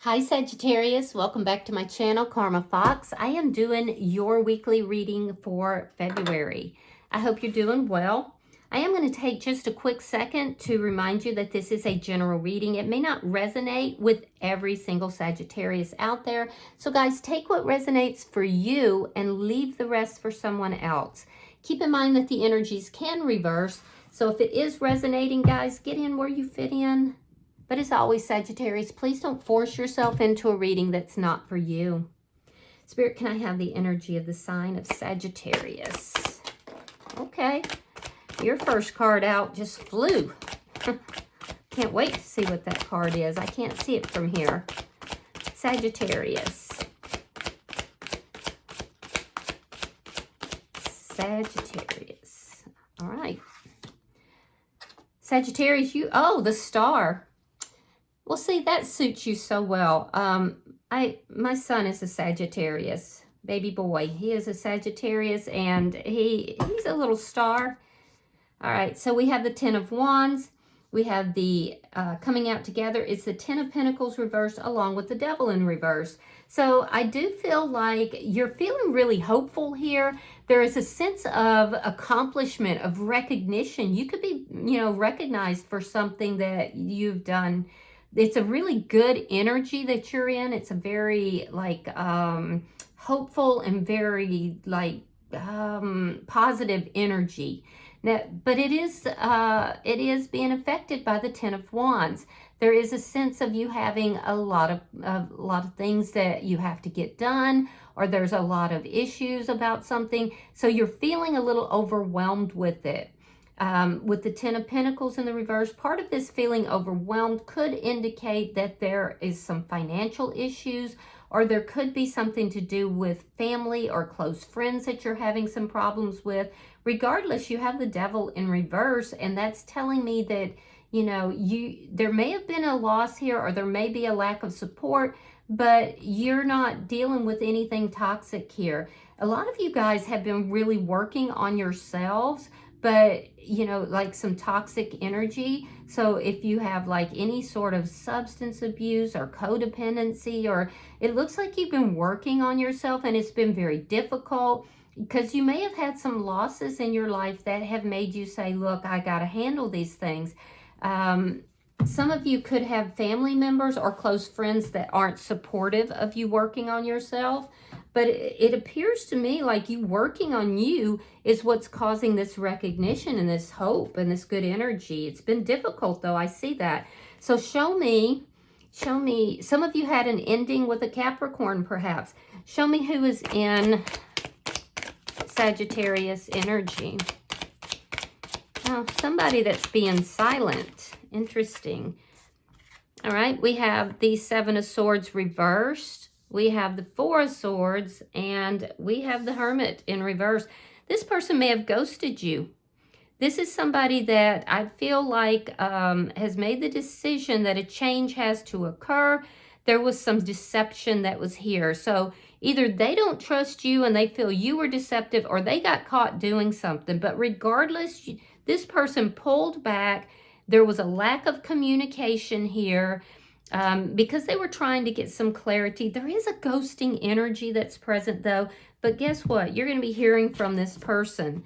Hi Sagittarius, welcome back to my channel, Karma Fox. I am doing your weekly reading for February. I hope you're doing well. I am going to take just a quick second to remind you that this is a general reading. It may not resonate with every single Sagittarius out there. So guys, take what resonates for you and leave the rest for someone else. Keep in mind that the energies can reverse. So if it is resonating, guys, get in where you fit in. But as always, Sagittarius, please don't force yourself into a reading that's not for you. Spirit, can I have the energy of the sign of Sagittarius? Okay. Your first card out just flew. Can't wait to see what that card is. I can't see it from here. Sagittarius. Sagittarius. All right. Sagittarius, the star. Well, see, that suits you so well. My son is a Sagittarius, baby boy. He is a Sagittarius, and he's a little star. All right, so we have the Ten of Wands. We have the coming out together. It's the Ten of Pentacles reversed along with the Devil in reverse. So I do feel like you're feeling really hopeful here. There is a sense of accomplishment, of recognition. You could be, recognized for something that you've done. It's a really good energy that you're in. It's a very hopeful and very positive energy. Now, but it is being affected by the Ten of Wands. There is a sense of you having a lot of things that you have to get done, or there's a lot of issues about something. So you're feeling a little overwhelmed with it. With the Ten of Pentacles in the reverse, part of this feeling overwhelmed could indicate that there is some financial issues, or there could be something to do with family or close friends that you're having some problems with. Regardless, you have the Devil in reverse, and that's telling me that, there may have been a loss here, or there may be a lack of support, but you're not dealing with anything toxic here. A lot of you guys have been really working on yourselves, but like some toxic energy. So if you have any sort of substance abuse or codependency, or it looks like you've been working on yourself and it's been very difficult, because you may have had some losses in your life that have made you say, look, I got to handle these things. Some of you could have family members or close friends that aren't supportive of you working on yourself. But it appears to me like you working on you is what's causing this recognition and this hope and this good energy. It's been difficult, though. I see that. So show me. Some of you had an ending with a Capricorn, perhaps. Show me who is in Sagittarius energy. Oh, somebody that's being silent. Interesting. All right, we have the Seven of Swords reversed. We have the Four of Swords, and we have the Hermit in reverse. This person may have ghosted you. This is somebody that I feel like has made the decision that a change has to occur. There was some deception that was here. So either they don't trust you and they feel you were deceptive, or they got caught doing something. But regardless, this person pulled back. There was a lack of communication here. Because they were trying to get some clarity. There is a ghosting energy that's present, though. But guess what? You're going to be hearing from this person.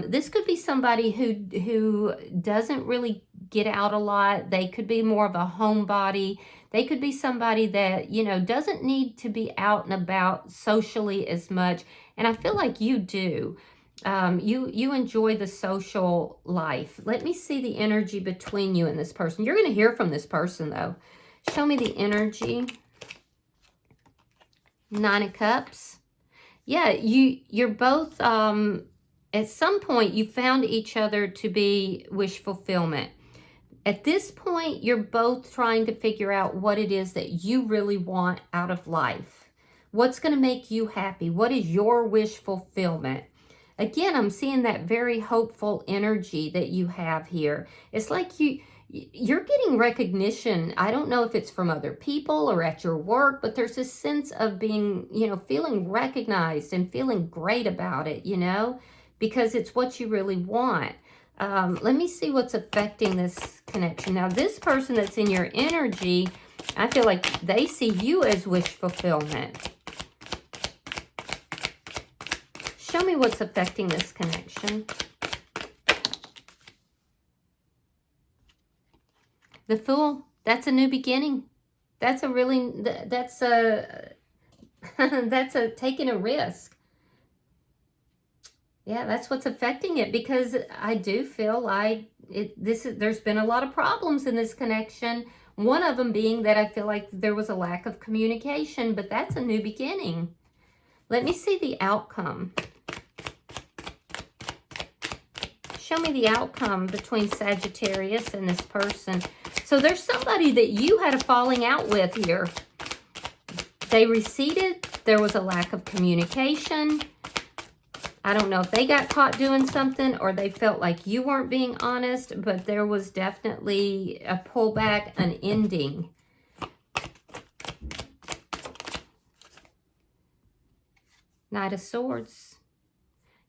This could be somebody who doesn't really get out a lot. They could be more of a homebody. They could be somebody that, doesn't need to be out and about socially as much. And I feel like you do. You enjoy the social life. Let me see the energy between you and this person. You're going to hear from this person, though. Show me the energy. Nine of Cups. Yeah, you're both, at some point, you found each other to be wish fulfillment. At this point, you're both trying to figure out what it is that you really want out of life. What's going to make you happy? What is your wish fulfillment? Again, I'm seeing that very hopeful energy that you have here. It's like you're getting recognition. I don't know if it's from other people or at your work, but there's a sense of being, feeling recognized and feeling great about it, because it's what you really want. Let me see what's affecting this connection. Now, this person that's in your energy I feel like they see you as wish fulfillment. Show me what's affecting this connection. The Fool, that's a new beginning. That's a really, that's a, that's a taking a risk. Yeah, that's what's affecting it, because I do feel like there's been a lot of problems in this connection. One of them being that I feel like there was a lack of communication, but that's a new beginning. Let me see the outcome. Show me the outcome between Sagittarius and this person. So there's somebody that you had a falling out with here. They receded. There was a lack of communication. I don't know if they got caught doing something or they felt like you weren't being honest, but there was definitely a pullback, an ending. Knight of Swords.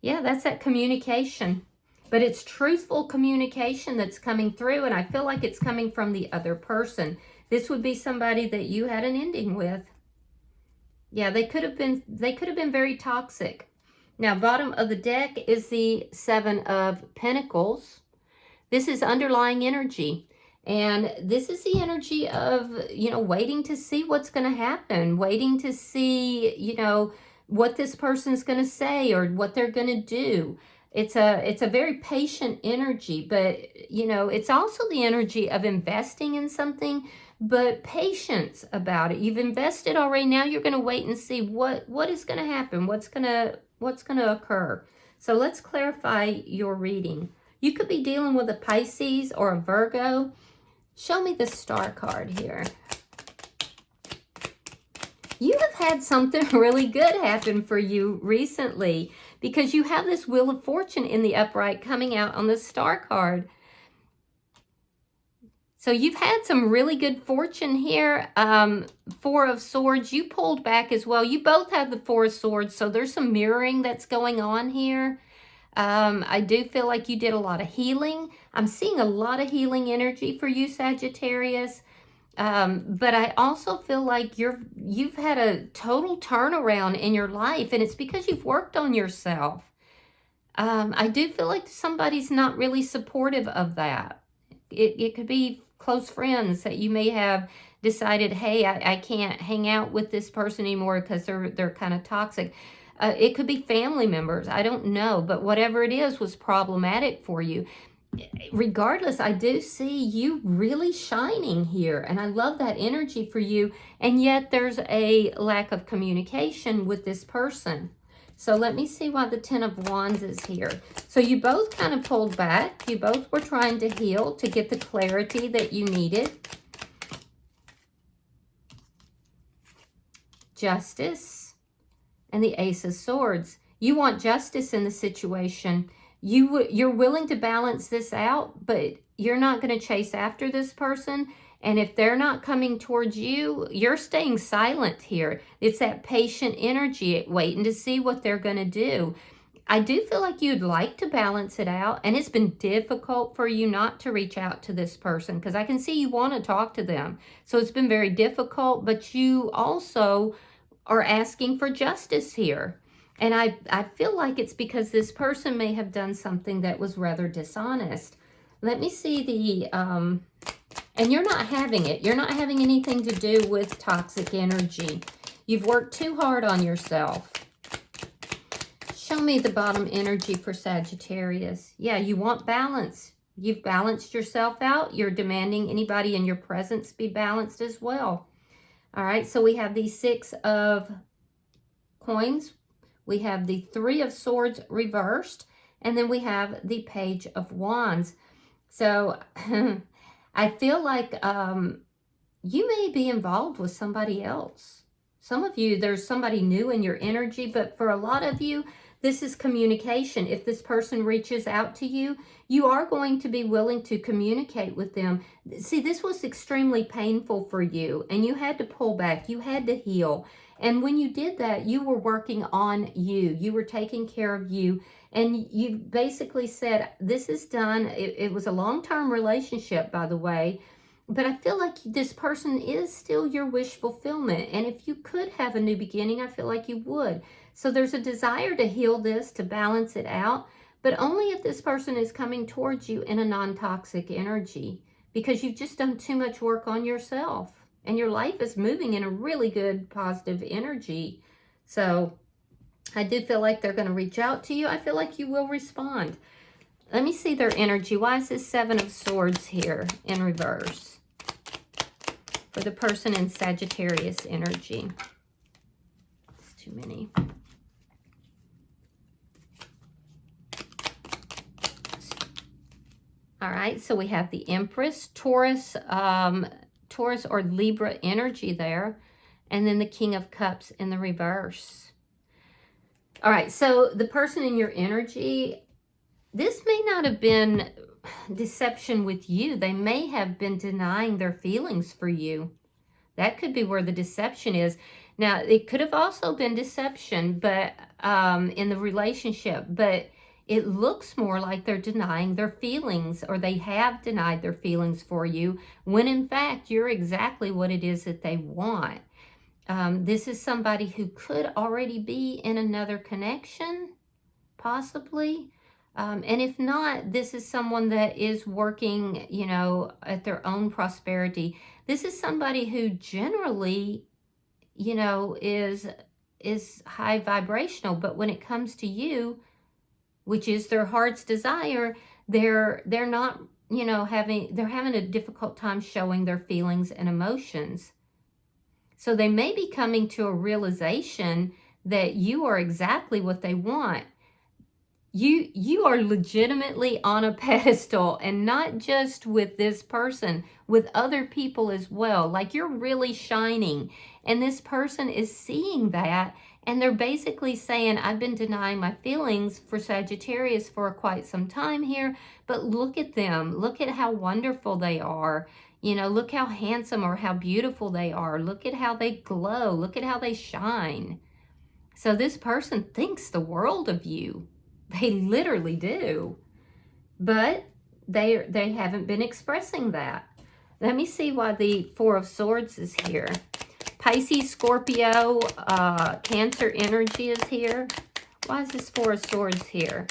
Yeah, that's that communication. But it's truthful communication that's coming through, and I feel like it's coming from the other person. This would be somebody that you had an ending with. Yeah, they could have been very toxic. Now, bottom of the deck is the Seven of Pentacles. This is underlying energy. And this is the energy of, waiting to see what's going to happen, waiting to see, what this person's going to say or what they're going to do. It's a very patient energy, but, it's also the energy of investing in something, but patience about it. You've invested already. Now you're going to wait and see what is going to happen, what's going to occur. So let's clarify your reading. You could be dealing with a Pisces or a Virgo. Show me the Star card here. You have had something really good happen for you recently, because you have this Wheel of Fortune in the upright coming out on the Star card. So you've had some really good fortune here. Four of Swords, you pulled back as well. You both have the Four of Swords, so there's some mirroring that's going on here. I do feel like you did a lot of healing. I'm seeing a lot of healing energy for you, Sagittarius. But I also feel like you've had a total turnaround in your life, and it's because you've worked on yourself. I do feel like somebody's not really supportive of that. It could be close friends that you may have decided, hey, I can't hang out with this person anymore because they're kind of toxic. It could be family members. I don't know. But whatever it is was problematic for you. Regardless, I do see you really shining here. And I love that energy for you. And yet there's a lack of communication with this person. So let me see why the Ten of Wands is here. So you both kind of pulled back. You both were trying to heal to get the clarity that you needed. Justice and the Ace of Swords. You want justice in the situation. You're willing to balance this out, but you're not going to chase after this person. And if they're not coming towards you, you're staying silent here. It's that patient energy, waiting to see what they're going to do. I do feel like you'd like to balance it out, and it's been difficult for you not to reach out to this person, because I can see you want to talk to them. So it's been very difficult, but you also are asking for justice here. And I feel like it's because this person may have done something that was rather dishonest. Let me see the, and you're not having it. You're not having anything to do with toxic energy. You've worked too hard on yourself. Show me the bottom energy for Sagittarius. Yeah, you want balance. You've balanced yourself out. You're demanding anybody in your presence be balanced as well. All right, so we have the Six of Coins. We have the Three of Swords reversed. And then we have the Page of Wands. So I feel like you may be involved with somebody else. Some of you, there's somebody new in your energy, but for a lot of you, this is communication. If this person reaches out to you, you are going to be willing to communicate with them. See, this was extremely painful for you, and you had to pull back. You had to heal. And when you did that, you were working on you. You were taking care of you. And you basically said, this is done. It was a long-term relationship, by the way. But I feel like this person is still your wish fulfillment. And if you could have a new beginning, I feel like you would. So there's a desire to heal this, to balance it out, but only if this person is coming towards you in a non-toxic energy, because you've just done too much work on yourself and your life is moving in a really good, positive energy. So I do feel like they're going to reach out to you. I feel like you will respond. Let me see their energy. Why is this Seven of Swords here in reverse? For the person in Sagittarius energy. It's too many. All right, so we have the Empress, Taurus, Taurus or Libra energy there, and then the King of Cups in the reverse. All right, so the person in your energy, this may not have been deception with you. They may have been denying their feelings for you. That could be where the deception is. Now, it could have also been deception, but in the relationship, but it looks more like they're denying their feelings, or they have denied their feelings for you, when in fact, you're exactly what it is that they want. This is somebody who could already be in another connection, possibly. And if not, this is someone that is working, you know, at their own prosperity. This is somebody who generally, you know, is high vibrational, but when it comes to you, which is their heart's desire, they're not, you know, they're having a difficult time showing their feelings and emotions. So they may be coming to a realization that you are exactly what they want. You are legitimately on a pedestal, and not just with this person, with other people as well. Like, you're really shining, and this person is seeing that, and they're basically saying, I've been denying my feelings for Sagittarius for quite some time here, but look at them. Look at how wonderful they are. You know, look how handsome or how beautiful they are. Look at how they glow. Look at how they shine. So this person thinks the world of you. They literally do. But they haven't been expressing that. Let me see why the Four of Swords is here. Pisces, Scorpio, Cancer energy is here. Why is this Four of Swords here?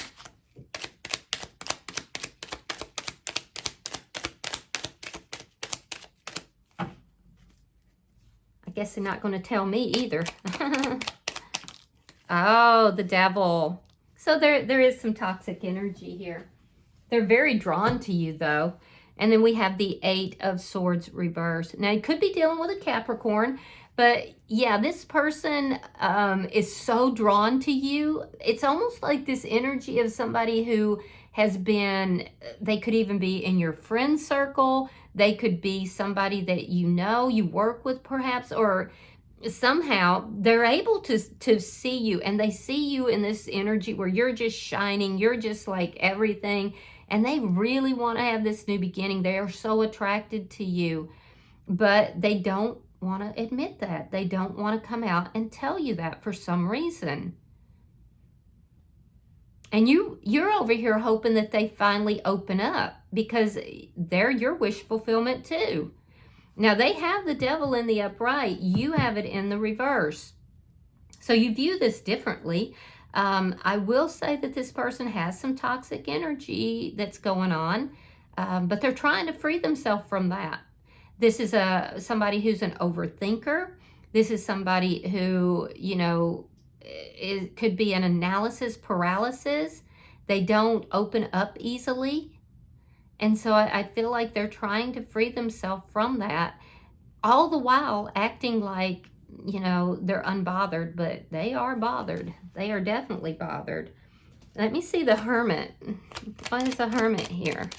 I guess they're not going to tell me either. Oh, the Devil. So there is some toxic energy here. They're very drawn to you, though. And then we have the Eight of Swords reverse. Now, you could be dealing with a Capricorn, but yeah, this person is so drawn to you. It's almost like this energy of somebody who has been, they could even be in your friend circle. They could be somebody that you know, you work with perhaps, or somehow they're able to see you, and they see you in this energy where you're just shining, you're just like everything, and they really want to have this new beginning. They are so attracted to you, but they don't want to admit that. They don't want to come out and tell you that for some reason. And you're over here hoping that they finally open up, because they're your wish fulfillment too. Now, they have the Devil in the upright. You have it in the reverse. So you view this differently. I will say that this person has some toxic energy that's going on, but they're trying to free themselves from that. This is somebody who's an overthinker. This is somebody who, you know, could be an analysis paralysis. They don't open up easily. And so I feel like they're trying to free themselves from that, all the while acting like, you know, they're unbothered, but they are bothered. They are definitely bothered. Let me see the Hermit. Why is the Hermit here?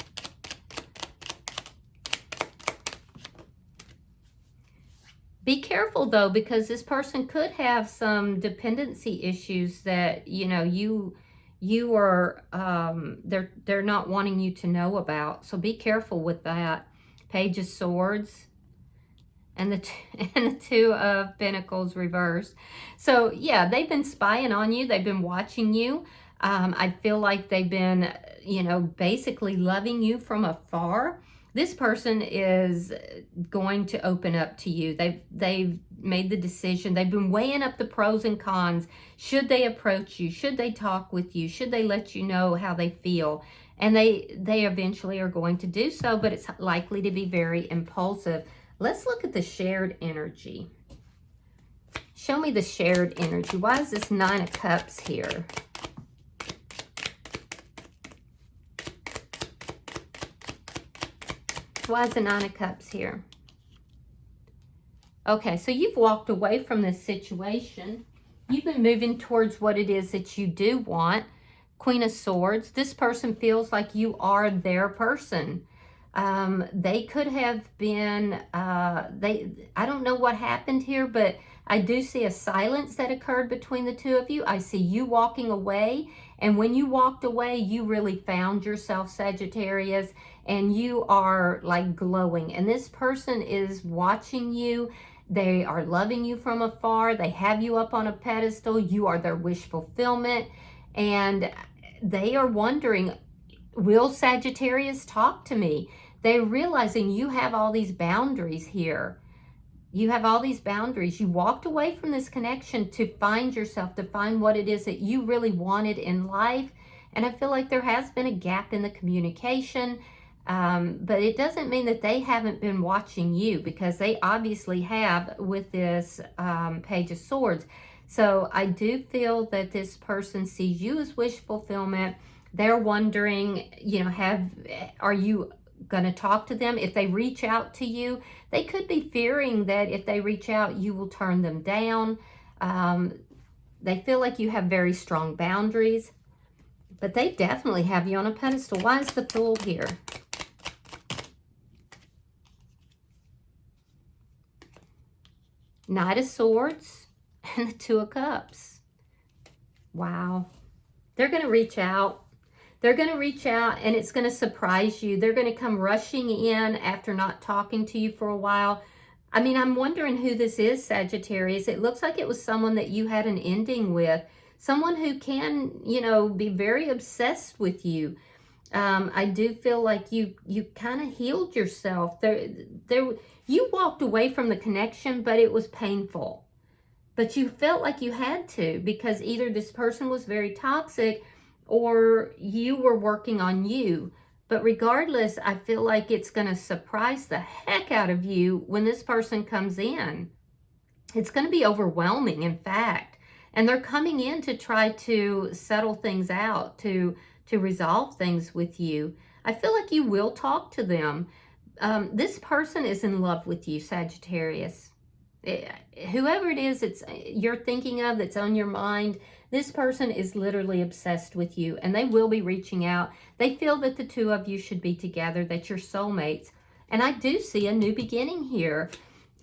Be careful, though, because this person could have some dependency issues that, you know, you are, they're not wanting you to know about. So be careful with that. Page of Swords and the Two of Pentacles reversed. So yeah, they've been spying on you. They've been watching you. I feel like they've been, you know, basically loving you from afar. This person is going to open up to you. They've made the decision. They've been weighing up the pros and cons. Should they approach you? Should they talk with you? Should they let you know how they feel? And they eventually are going to do so, but it's likely to be very impulsive. Let's look at the shared energy. Show me the shared energy. Why is this Nine of Cups here? Why is the Nine of Cups here? Okay, so you've walked away from this situation. You've been moving towards what it is that you do want. Queen of Swords. This person feels like you are their person. They could have been, I don't know what happened here, but I do see a silence that occurred between the two of you. I see you walking away, and when you walked away, you really found yourself, Sagittarius, and you are like glowing. And this person is watching you. They are loving you from afar. They have you up on a pedestal. You are their wish fulfillment, and they are wondering, will Sagittarius talk to me? They're realizing you have all these boundaries here. You have all these boundaries. You walked away from this connection to find yourself, to find what it is that you really wanted in life. And I feel like there has been a gap in the communication, but it doesn't mean that they haven't been watching you, because they obviously have with this Page of Swords. So I do feel that this person sees you as wish fulfillment. They're wondering, you know, are you going to talk to them? If they reach out to you, they could be fearing that if they reach out, you will turn them down. They feel like you have very strong boundaries, but they definitely have you on a pedestal. Why is the Fool here? Knight of Swords and the Two of Cups. Wow. They're going to reach out. They're going to reach out, and it's going to surprise you. They're going to come rushing in after not talking to you for a while. I mean, I'm wondering who this is, Sagittarius. It looks like it was someone that you had an ending with. Someone who can, you know, be very obsessed with you. I do feel like you kind of healed yourself. You walked away from the connection, but it was painful. But you felt like you had to, because either this person was very toxic or you were working on you. But regardless, I feel like it's going to surprise the heck out of you when this person comes in. It's going to be overwhelming, in fact. And they're coming in to try to settle things out, to resolve things with you. I feel like you will talk to them. This person is in love with you, Sagittarius. Whoever it is you're thinking of, that's on your mind, this person is literally obsessed with you, and they will be reaching out. They feel that the two of you should be together, that you're soulmates. And I do see a new beginning here,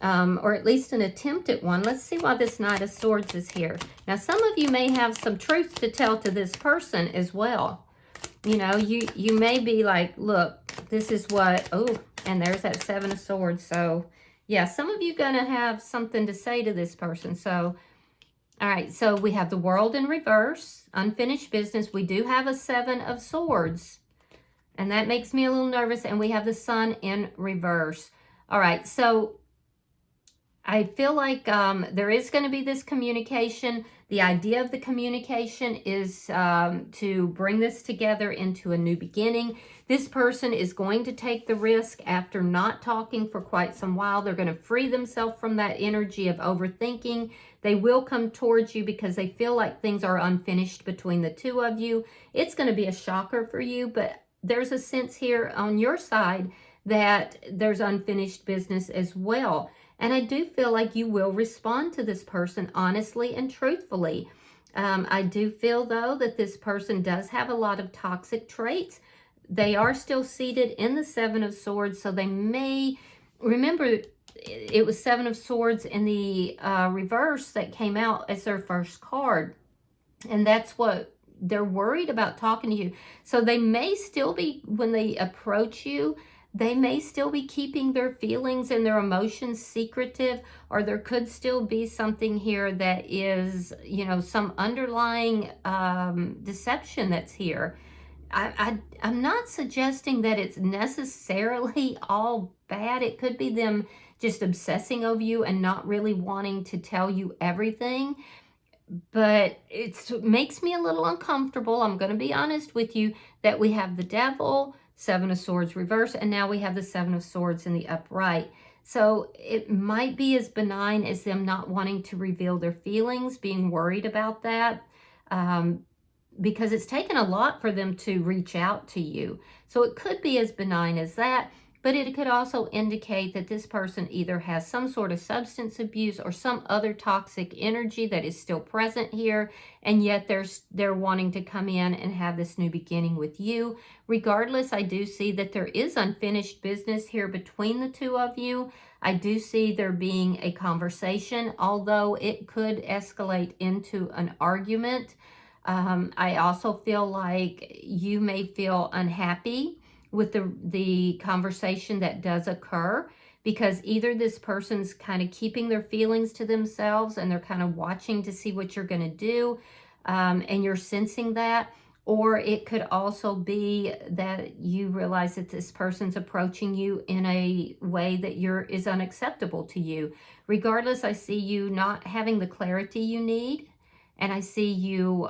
or at least an attempt at one. Let's see why this Knight of Swords is here. Now, some of you may have some truth to tell to this person as well. You know, you may be like, look, this is what, oh, and there's that Seven of Swords. So, yeah, some of you going to have something to say to this person. So, all right, so we have the World in reverse, unfinished business. We do have a Seven of Swords, and that makes me a little nervous. And we have the Sun in reverse. All right, so I feel like there is going to be this communication. The idea of the communication is to bring this together into a new beginning. This person is going to take the risk after not talking for quite some while. They're going to free themselves from that energy of overthinking. They will come towards you because they feel like things are unfinished between the two of you. It's going to be a shocker for you, but there's a sense here on your side that there's unfinished business as well. And I do feel like you will respond to this person honestly and truthfully. I do feel, though, that this person does have a lot of toxic traits. They are still seated in the Seven of Swords, so they may... Remember, it was Seven of Swords in the reverse that came out as their first card. And that's what they're worried about talking to you. So they may still be, when they approach you, they may still be keeping their feelings and their emotions secretive, or there could still be something here that is, you know, some underlying deception that's here. I'm not suggesting that it's necessarily all bad. It could be them just obsessing over you and not really wanting to tell you everything. But it makes me a little uncomfortable. I'm going to be honest with you that we have the Devil, Seven of Swords reverse, and now we have the Seven of Swords in the upright. So it might be as benign as them not wanting to reveal their feelings, being worried about that, because it's taken a lot for them to reach out to you. So it could be as benign as that. But it could also indicate that this person either has some sort of substance abuse or some other toxic energy that is still present here, and yet they're wanting to come in and have this new beginning with you. Regardless, I do see that there is unfinished business here between the two of you. I do see there being a conversation, although it could escalate into an argument. I also feel like you may feel unhappy with the conversation that does occur, because either this person's kind of keeping their feelings to themselves and they're kind of watching to see what you're going to do, and you're sensing that, or it could also be that you realize that this person's approaching you in a way that is unacceptable to you. Regardless, I see you not having the clarity you need, and I see you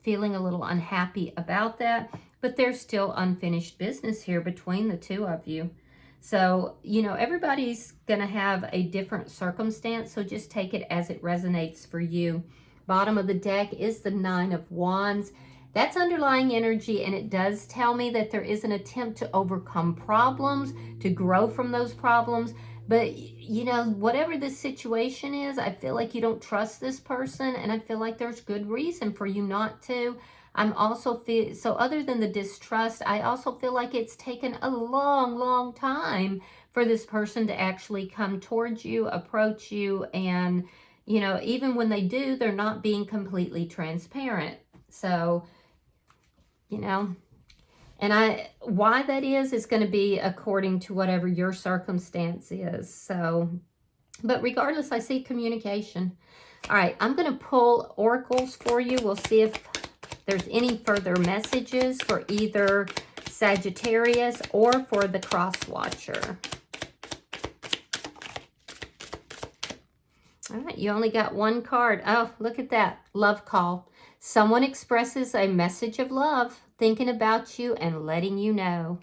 feeling a little unhappy about that. But there's still unfinished business here between the two of you. So, you know, everybody's going to have a different circumstance, so just take it as it resonates for you. Bottom of the deck is the Nine of Wands. That's underlying energy, and it does tell me that there is an attempt to overcome problems, to grow from those problems. But, you know, whatever this situation is, I feel like you don't trust this person, and I feel like there's good reason for you not to. I'm also so other than the distrust, I also feel like it's taken a long time for this person to actually come towards you, approach you, and, you know, even when they do, they're not being completely transparent. So, you know, and why that is going to be according to whatever your circumstance is. So, but regardless, I see communication. All right, I'm going to pull oracles for you. We'll see if there's any further messages for either Sagittarius or for the cross watcher. All right, you only got one card. Oh, look at that. Love call. Someone expresses a message of love, thinking about you and letting you know.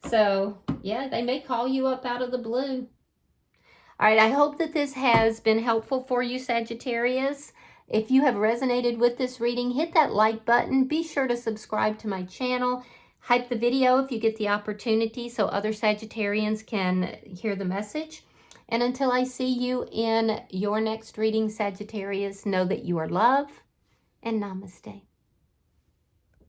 So, yeah, they may call you up out of the blue. All right, I hope that this has been helpful for you, Sagittarius. If you have resonated with this reading, hit that like button. Be sure to subscribe to my channel. Hype the video if you get the opportunity so other Sagittarians can hear the message. And until I see you in your next reading, Sagittarius, know that you are loved, and namaste.